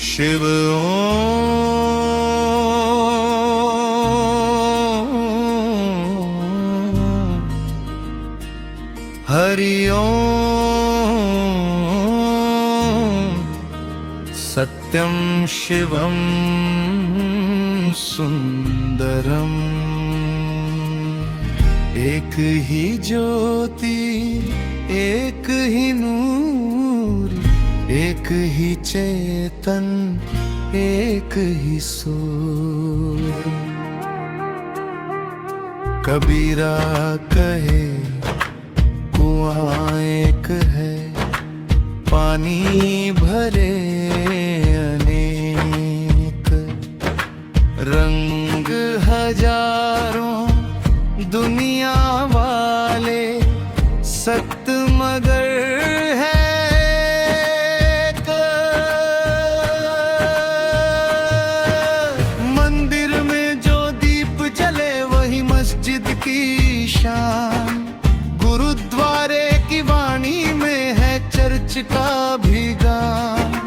शिव हरि ओम सत्यं शिवं सुंदरम। एक ही ज्योति एक ही नूर, एक ही चेतन एक ही सूर। कबीरा कहे कुआं एक है, पानी भरे अनेक, रंग हजारों दुनिया वाले, सत मगर है एक। मंदिर में जो दीप जले वही मस्जिद की शान, गुरुद्वारे की वाणी में है चर्च का भी गान।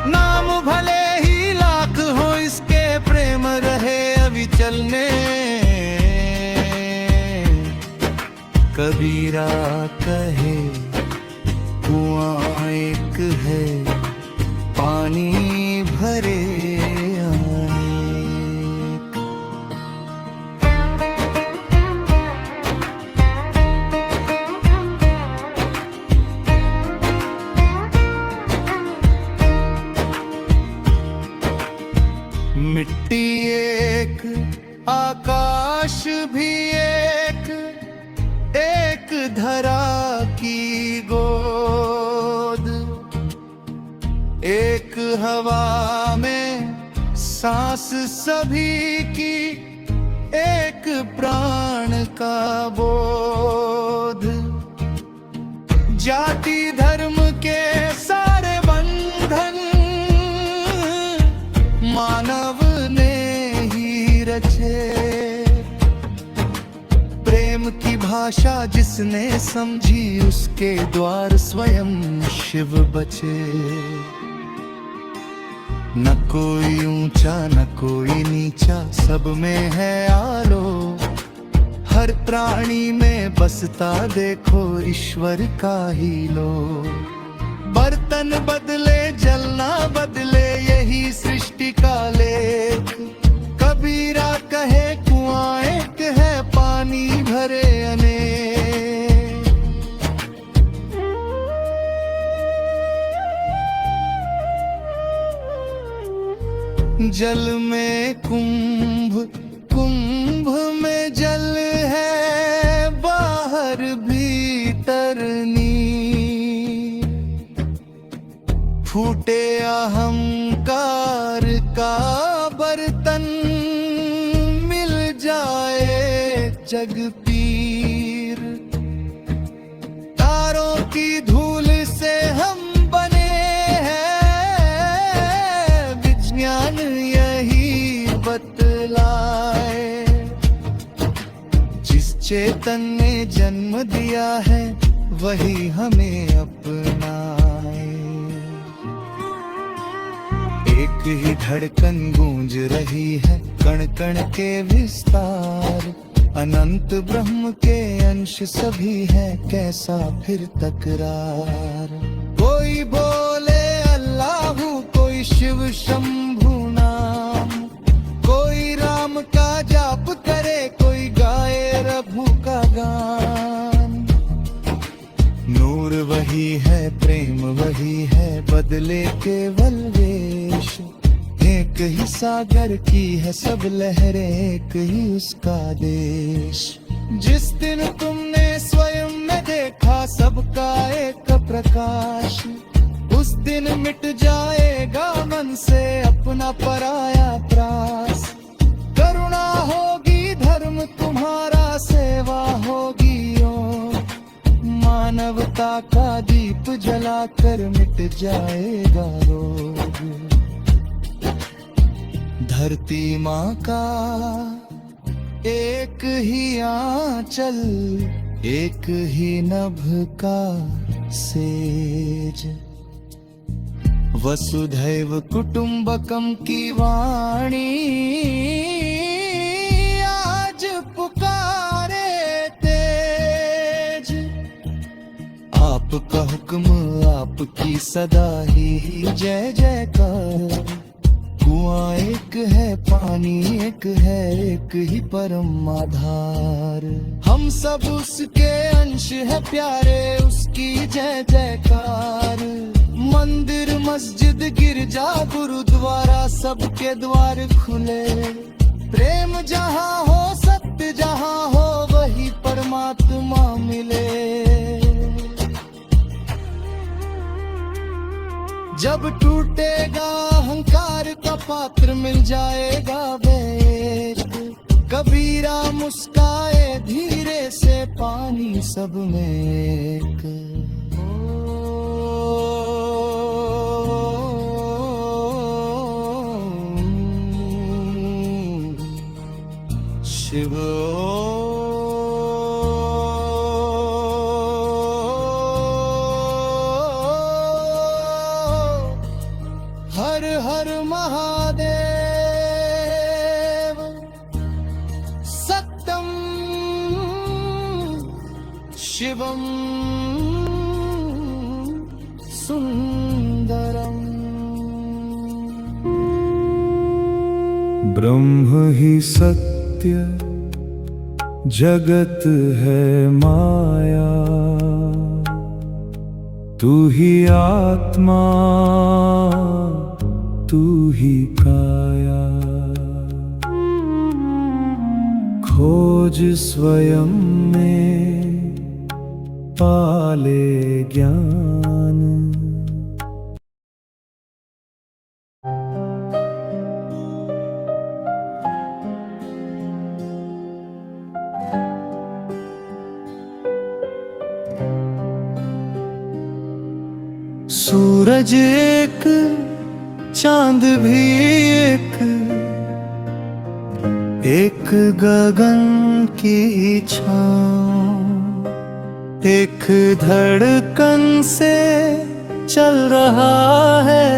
नाम भले ही लाख हो इसके प्रेम रहे अविचल में। कबीरा कहे कुआं एक है, पानी भरे अनेक। मिट्टी एक आकाश भी एक, एक धरा की गोद, एक हवा में सांस सभी की, एक प्राण का बोध। जाति धर्म के सारे बंधन मानव ने ही रचे, प्रेम की भाषा जिसने समझी उसके द्वार स्वयं शिव बचे। न कोई ऊंचा न कोई नीचा, सब में है आलो, हर प्राणी में बसता देखो ईश्वर का ही लो। बर्तन बदले जलना बदले यही सृष्टि का लेख। कबीरा कहे कुआं एक है, पानी भरे अनेक। जल में कुंभ, कुंभ में जल है, बाहर भीतर नीर। फूटे अहंकार का बर्तन, मिल जाए जग पीर। तारों की धूल से हम बने हैं, विज्ञान यही बतलाए। जिस चेतन ने जन्म दिया है वही हमें अपनाए। एक ही धड़कन गूंज रही है, कण कण के विस्तार। अनंत ब्रह्म के अंश सभी है, कैसा फिर तकरार। कोई बोले अल्लाहू, कोई शिव शंभु नाम, कोई राम का जाप करे, कोई गाए रघु का गान। नूर वही है प्रेम वही है, बदले केवल वेश। एक ही सागर की है सब लहरें, एक ही उसका देश। जिस दिन तुमने स्वयं में देखा सबका एक प्रकाश, उस दिन मिट जाएगा मन से अपना पराया त्रास। करुणा होगी धर्म तुम्हारा, सेवा होगी योग। मानवता का दीप जलाकर मिट जाएगा रोग। धरती माँ का एक ही आंचल, एक ही नभ का सेज। वसुधैव कुटुंबकम की वाणी आज पुकारे तेज। आपका हुक्म आपकी सदा ही जय जयकार। कुआं एक है पानी एक है एक ही परम आधार। हम सब उसके अंश है प्यारे उसकी जय जयकार। मंदिर मस्जिद गिरजा गुरुद्वारा सबके द्वार खुले। प्रेम जहाँ हो सत्य जहाँ हो वही परमात्मा मिले। जब टूटेगा अहंकार का पात्र मिल जाएगा वेद। कबीरा मुस्काए धीरे से पानी सब में एक। शिव हर हर महादेव। सत्यम शिवम सुंदरम। ब्रह्म ही सत्य जगत है माया। तू ही आत्मा तू ही काया। खोज स्वयं में पाले ज्ञान। सूरज एक चांद भी एक। एक गगन की छाँव। एक धड़कन से चल रहा है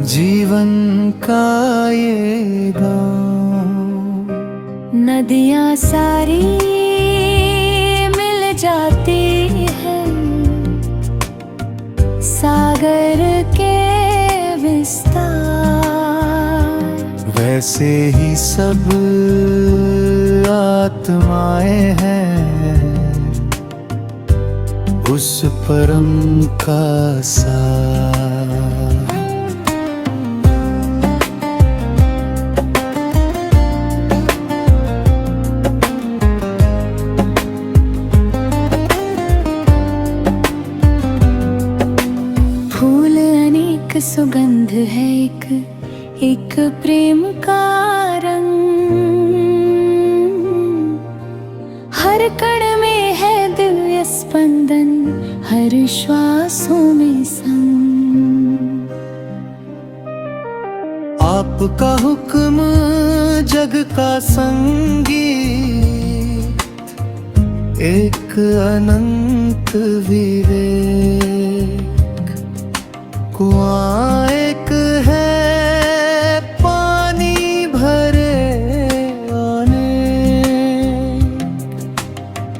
जीवन का ये गाँव। नदियाँ सारी मिल जाती है सागर के विस्तार। वैसे ही सब आत्माएं हैं उस परम का सार। फूल अनेक सुगंध है एक प्रेम का रंग। हर कण में है दिव्य स्पंदन हर श्वासों में संग। आपका हुक्म जग का संगीत। एक अनंत विवेक। कुआं एक है पानी भरे आने।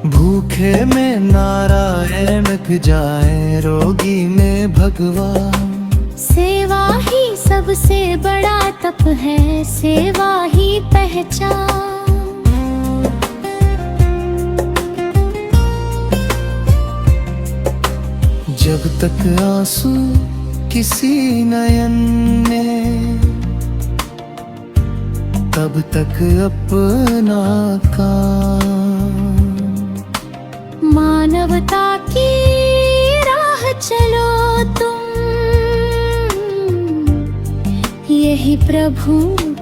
भूखे में नारायण मिट जाए रोगी में भगवान। सेवा ही सबसे बड़ा तप है सेवा ही पहचान। जब तक आंसू किसी नयन में तब तक अपना काम। मानवता की राह चलो तुम यही प्रभु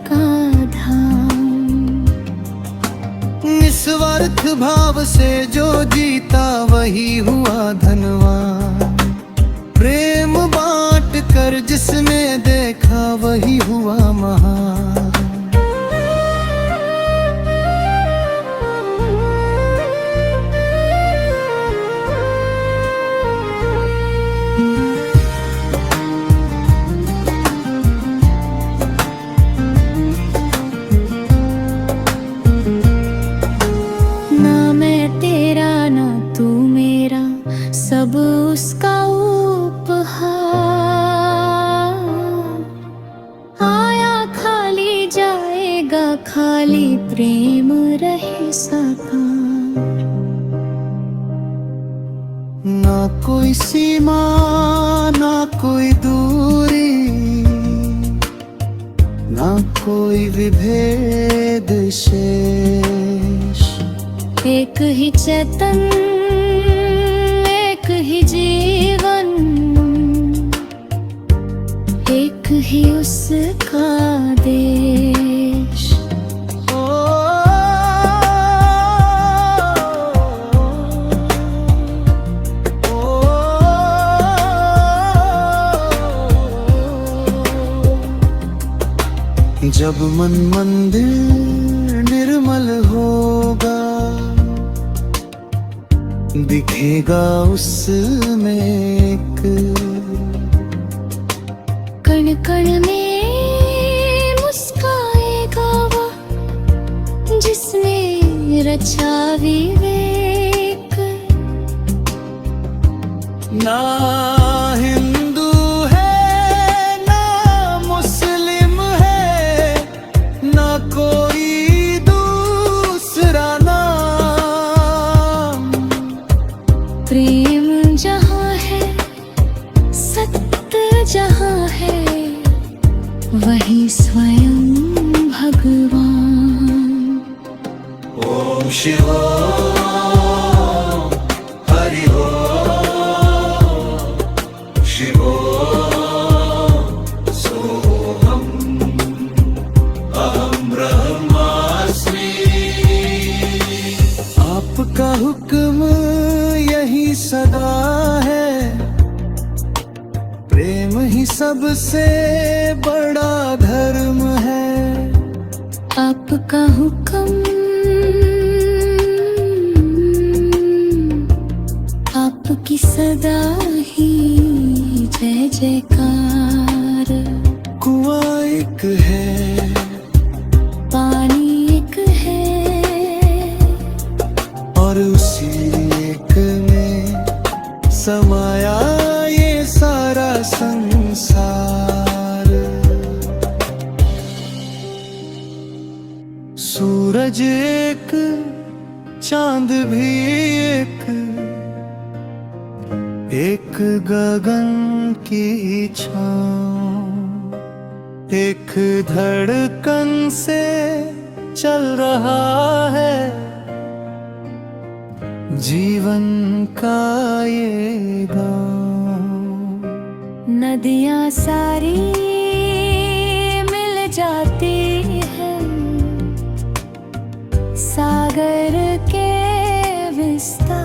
का धाम। निस्वार्थ भाव से जो जीता वही हुआ धनवान। प्रेम बांट कर जिसने देखा वही हुआ महान। खाली प्रेम रहे सका। ना कोई सीमा ना कोई दूरी, ना कोई विभेद शेष। एक ही चेतन एक ही जीवन, एक ही उसका देश। जब मन मंदिर निर्मल होगा, दिखेगा उसमें एक कण कण में मुस्काएगा वह जिसने रचा विवेक। ना हिंदू है ना मुस्लिम है, ना कोई दूसरा नाम। प्रेम जहाँ है सत्य जहाँ है, वही स्वयं भगवान। ओम शिवोम हरि ओम, शिवोम सोहम, अहम ब्रह्मास्मि। आपका हुक्म यही सदा है, प्रेम ही सबसे बड़ा धर्म है। आपका हुक्म आपकी सदा ही जय जयकार। कुआं एक है पानी एक है, और उसी एक में समाया ये सारा संसार। सूरज एक चांद भी एक गगन की छाँव, एक धड़कन से चल रहा है जीवन का ये गाँव। नदियाँ सारी मिल जाती हैं सागर के विस्तार।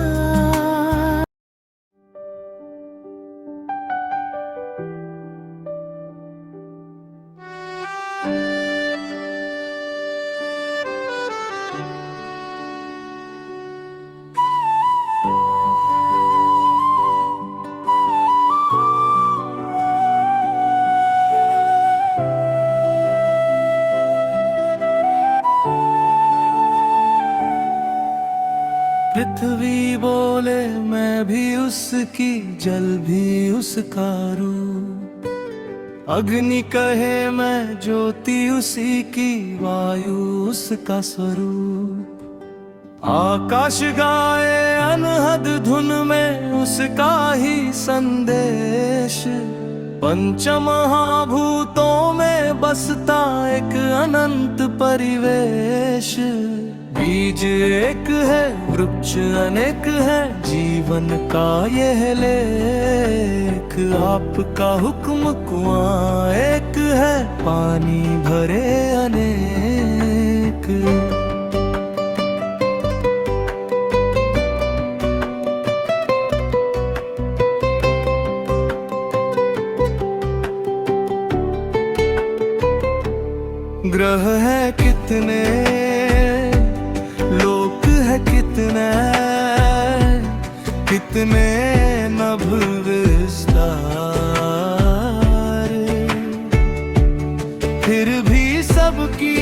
पृथ्वी बोले मैं भी उसकी, जल भी उसका रूप। अग्नि कहे मैं ज्योति उसी की, वायु उसका स्वरूप। आकाश गाए अनहद धुन में उसका ही संदेश। पंचमहाभूतों में बसता एक अनंत परिवेश। बीज एक है वृक्ष अनेक है, जीवन का यह लेख। आपका हुक्म कुआं एक है, पानी भरे अनेक। ग्रह है कितने, लोक है कितने, कितने नभ विस्तार। फिर भी सबकी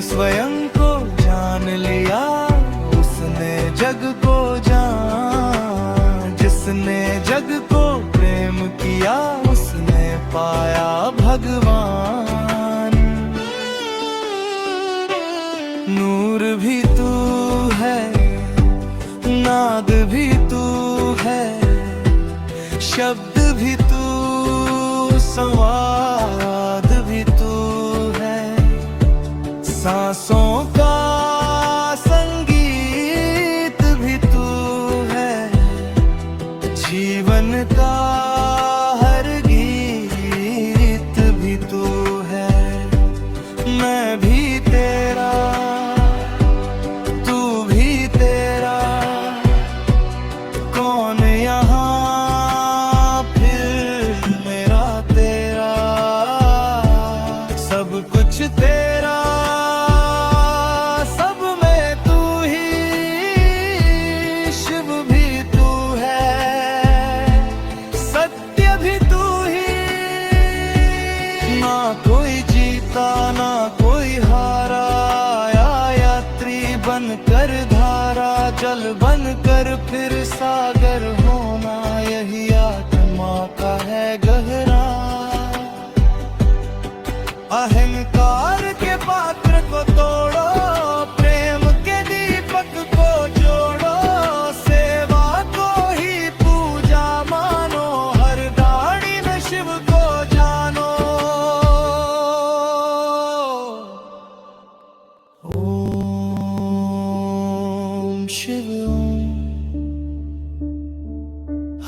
स्वयं को जान लिया, उसने जग को जान। जिसने जग को प्रेम किया, उसने पाया भगवान। नूर भी तू है, नाद भी तू है, शब्द भी तू, संवाद भी तू है। सांसों का संगीत भी तू है, जीवन का हर गीत भी तू है। मैं भी तेरा, तू भी तेरा, कौन यहाँ फिर मेरा तेरा। सब कुछ तेरा, सब में तू ही, शिव भी तू है, सत्य भी तू ही। ना कोई जीता ना कोई हारा, आया यात्री बनकर धारा, जल बनकर फिर सागर होना, यही आत्मा का है गहरा। अहंकार के पात्र को तोड़ो, प्रेम के दीपक को जोड़ो, सेवा को ही पूजा मानो, हर दाढ़ी में शिव को जानो। ओम शिव ओम,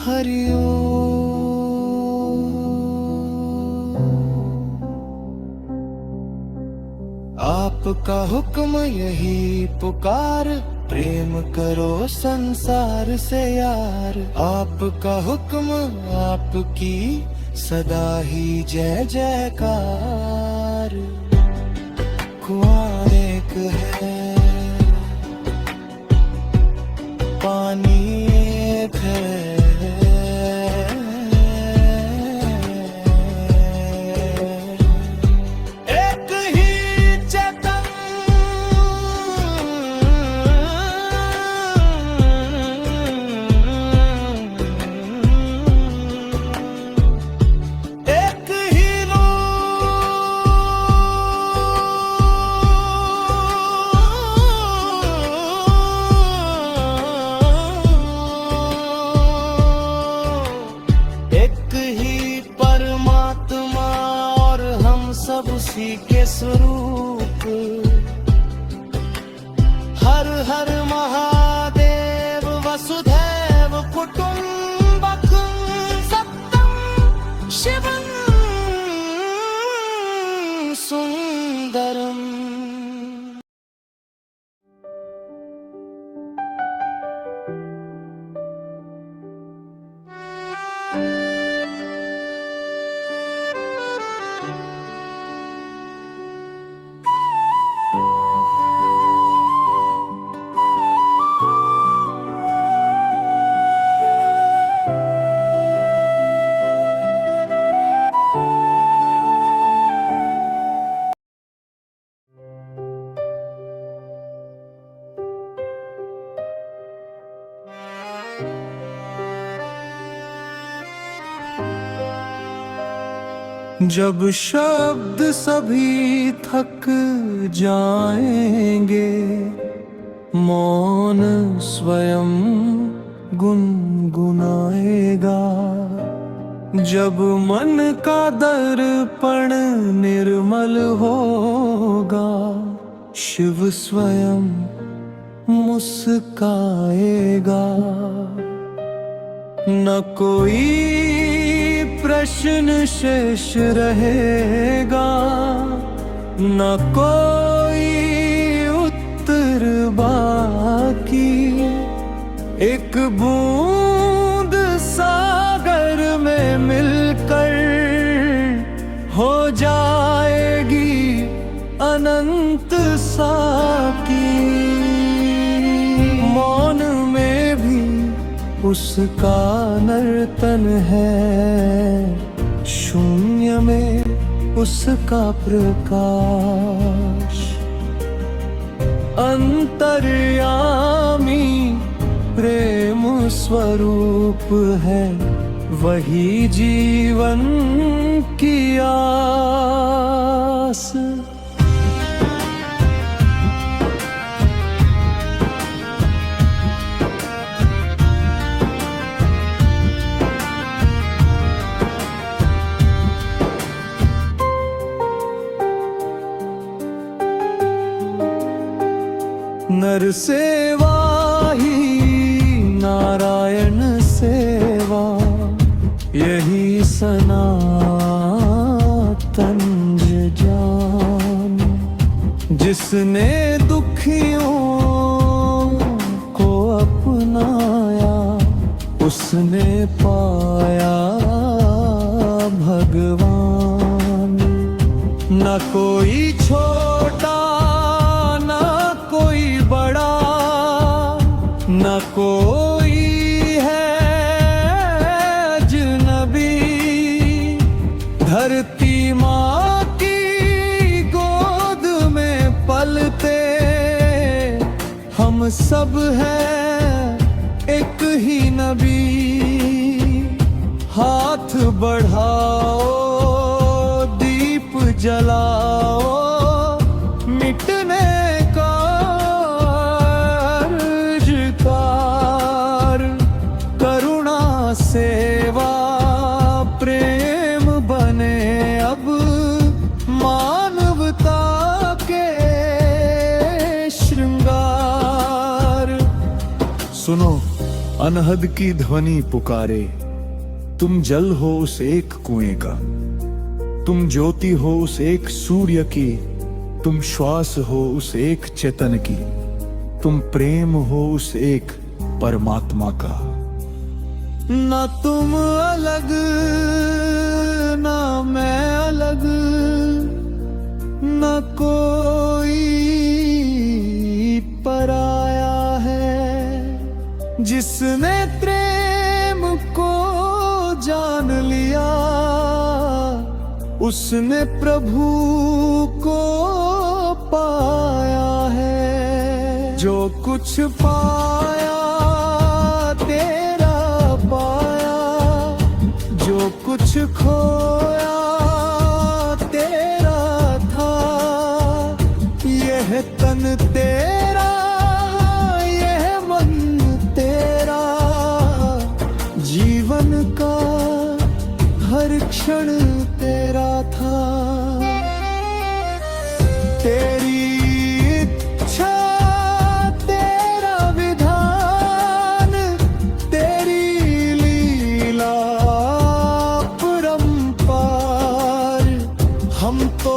हरि ओम। आपका हुक्म यही पुकार, प्रेम करो संसार से यार। आपका हुक्म, आपकी सदा ही जय जयकार। कुआं एक है, पानी एक है, एक ही चेतन, एक ही एक ही परमात्मा, और हम सब उसी के स्वरूप। हर हर महादेव, वसुधैव कुटुम्बकं, सत्यं शिवं सुंदरम। जब शब्द सभी थक जाएंगे, मौन स्वयं गुनगुनाएगा। जब मन का दर्पण निर्मल होगा, शिव स्वयं मुस्काएगा। न कोई प्रश्न शेष रहेगा, न कोई उत्तर बाकी। एक बूंद सागर में मिलकर हो जाएगी अनंत साकी। मौन में भी उसका नर्तन है, शून्य में उसका प्रकाश। अंतर्यामी प्रेम स्वरूप है, वही जीवन की आस। नर सेवा ही नारायण सेवा, यही सनातन जान। जिसने दुखियों को अपनाया, उसने पाया भगवान। न कोई छोटा बड़ा, न कोई है अजनबी। धरती माँ की गोद में पलते हम सब हैं एक ही नबी। हाथ बढ़ाओ, दीप जलाओ, मिटने सेवा प्रेम बने अब मानवता के श्रृंगार। सुनो, अनहद की ध्वनि पुकारे, तुम जल हो उस एक कुएं का, तुम ज्योति हो उस एक सूर्य की, तुम श्वास हो उस एक चेतन की, तुम प्रेम हो उस एक परमात्मा का। ना तुम अलग ना मैं अलग, न कोई पराया है। जिसने प्रेम को जान लिया, उसने प्रभु को पाया है। जो कुछ पाया कुछ खोया तेरा था। यह तन तेरा, यह मन तेरा, जीवन का हर क्षण तेरा था। तेरी इच्छा तेरा विधान, तेरी लीला हम तो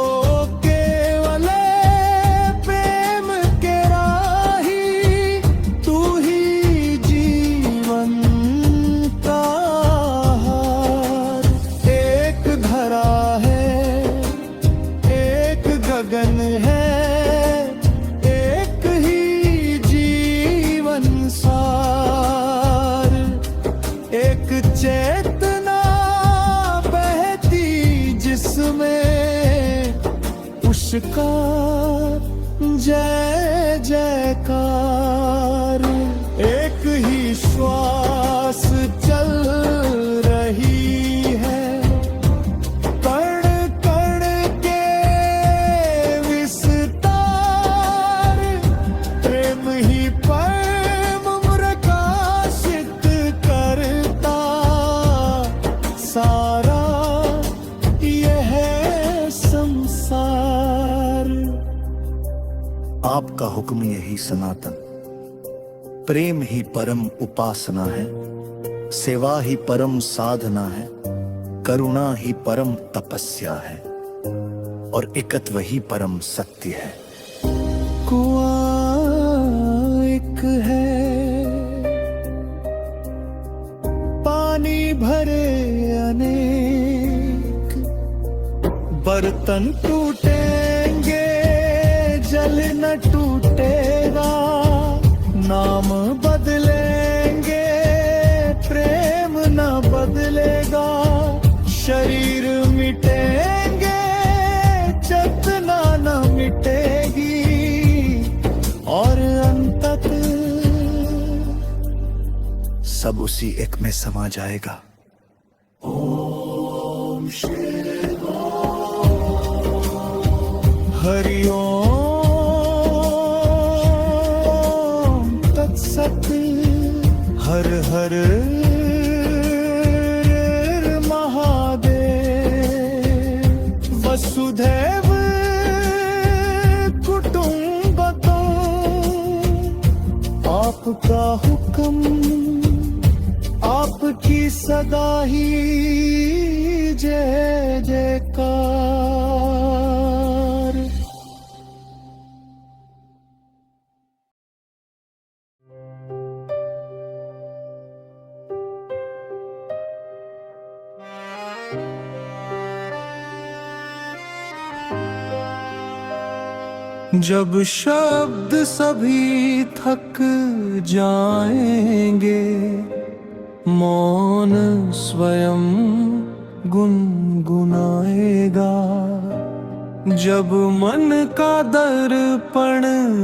केवल प्रेम के राही, तू ही जीवन का हार। एक धरा है, एक गगन है, एक ही जीवन सार। एक चेतना बहती जिसमें, उसका जय जयकार। एक ही श्वास चल रही है, कण कण के विस्तार। प्रेम ही परम प्रकाशित करता सारा यह संसार। आपका हुक्म यही सनातन, प्रेम ही परम उपासना है, सेवा ही परम साधना है, करुणा ही परम तपस्या है, और एकत्व ही परम सत्य है। कुआं एक है, पानी भरे अनेक, बर्तन टूटेंगे जल न टूटेगा। नाम बदलेंगे प्रेम न बदलेगा। शरीर मिटेंगे चेतना न मिटेगी, सब उसी एक में समा जाएगा। हरि ओम तत्सत। हर हर महादेव। वसुधैव कुटुंबकम्। आपका हुक्म आपकी सदा ही जय जयकार। जब शब्द सभी थक जाएंगे, मौन स्वयं गुनगुनाएगा। जब मन का दर्पण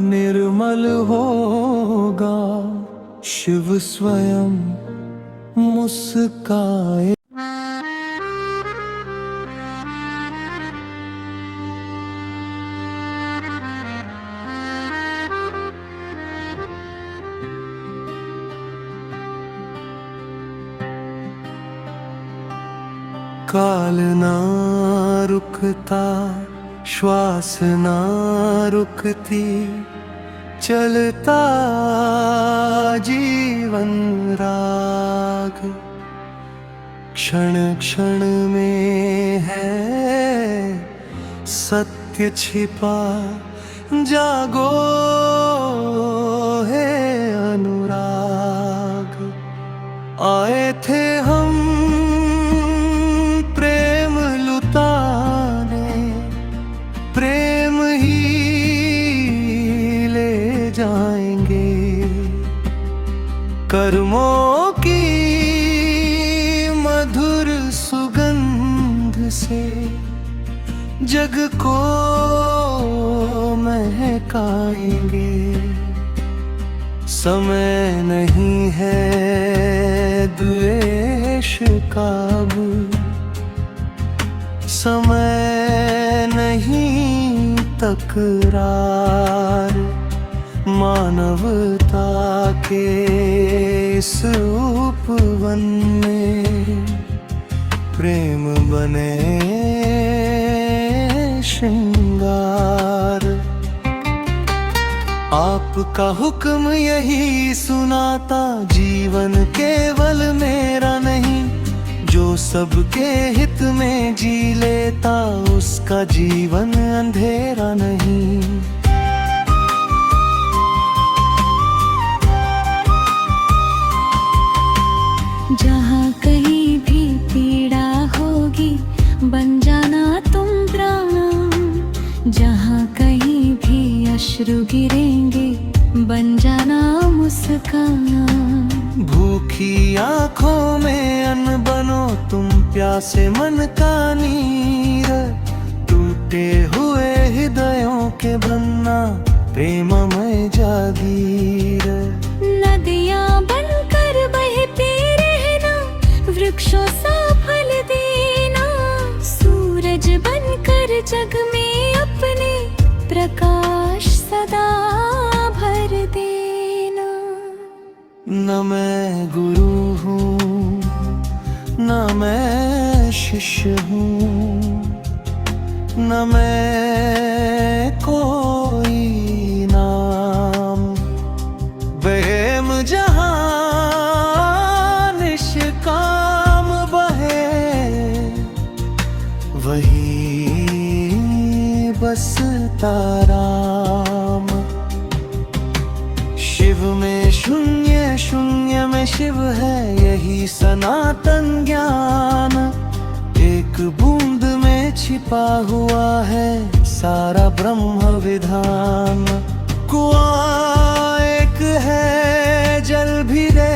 निर्मल होगा, शिव स्वयं मुस्काए। काल ना रुकता, श्वास ना रुकती, चलता जीवन राग। क्षण क्षण में है सत्य छिपा, जागो है अनुराग। आए थे हम प्रेम लुटाने, प्रेम ही ले जाएंगे। कर्मों की मधुर सुगंध से जग को महकाएंगे। समय नहीं है द्वेष का अब, समय नहीं तकरार। मानवता के इस उपवन में प्रेम बने श्रृंगार। आपका हुक्म यही सुनाता, जीवन केवल मेरा नहीं। जो सबके हित में जी लेता, उसका जीवन अंधेरा नहीं। जहाँ कहीं भी पीड़ा होगी, बन जाना तुम प्राण। जहाँ कहीं भी अश्रु गिरेंगे, बन जाना मुस्कान। भूखी आँखों में अन्न बनो तुम, प्यासे मन का नीर। टूटे हुए हृदयों के बनना, प्रेममय जागीर। नदियाँ बनकर बहती रहना, वृक्षों सा फल देना। सूरज बनकर जग में अपने प्रकाश सदा भर देना। न मैं गुरु हूँ, न मैं शिष्य हूँ, न मैं कोई नाम। प्रेम जहाँ निष्काम बहे, वही बसता राम। शिव में शून्य, शून्य में शिव है, यही सनातन ज्ञान। एक बूंद में छिपा हुआ है सारा ब्रह्म विधान। कुआं एक है, जल भी दे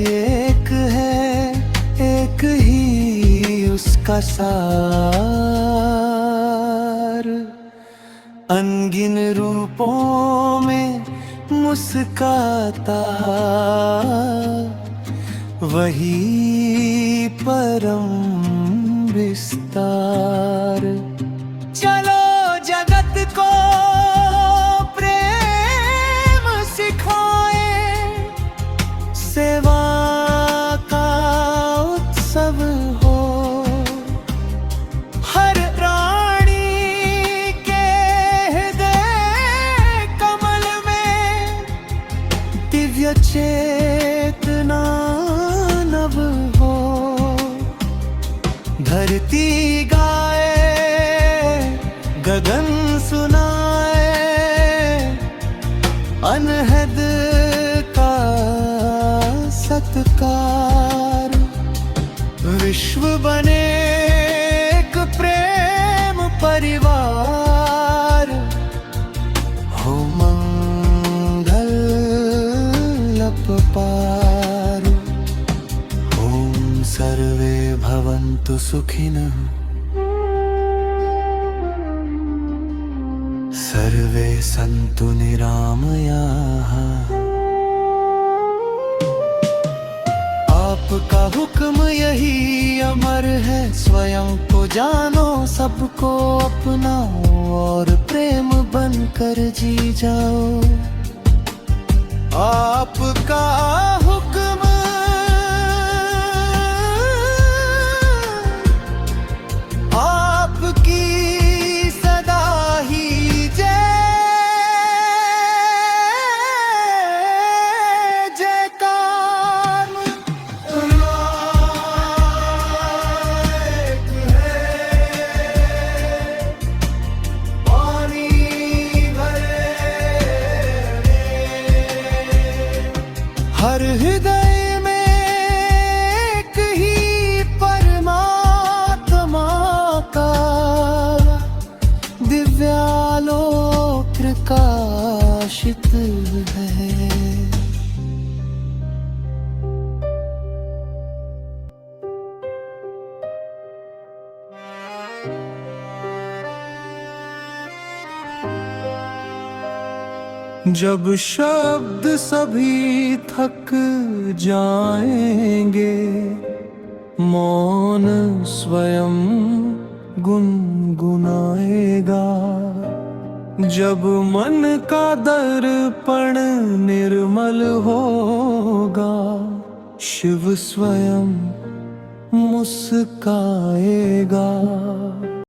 एक है, एक ही उसका सार। अनगिन रूपों में मुस्काता, वही परम विस्तार। चलो जगत को प्रेम सिखाए, सेवा का उत्सव हो। हर प्राणी के हृदय कमल में दिव्य चेतना नव हो। धरती गाए, गगन सुनाए, अनहद का सत्कार। विश्व बने एक प्रेम परिवार, हो मंगल अपपार। ओम सर्वे भवन्तु सुखिनः, सर्वे सन्तु निरामयाः। आपका हुक्म यही अमर है, स्वयं को जानो, सबको अपनाओ और प्रेम बनकर जी जाओ। आपका हुक्म आपकी सदा ही जय जयकार। एक है पानी भरे, हर हृदय में एक ही परमात्मा का दिव्यालोक प्रकाशित है। जब शब्द सभी थक जाएंगे, मौन स्वयं गुनगुनाएगा। जब मन का दर्पण निर्मल होगा, शिव स्वयं मुस्काएगा।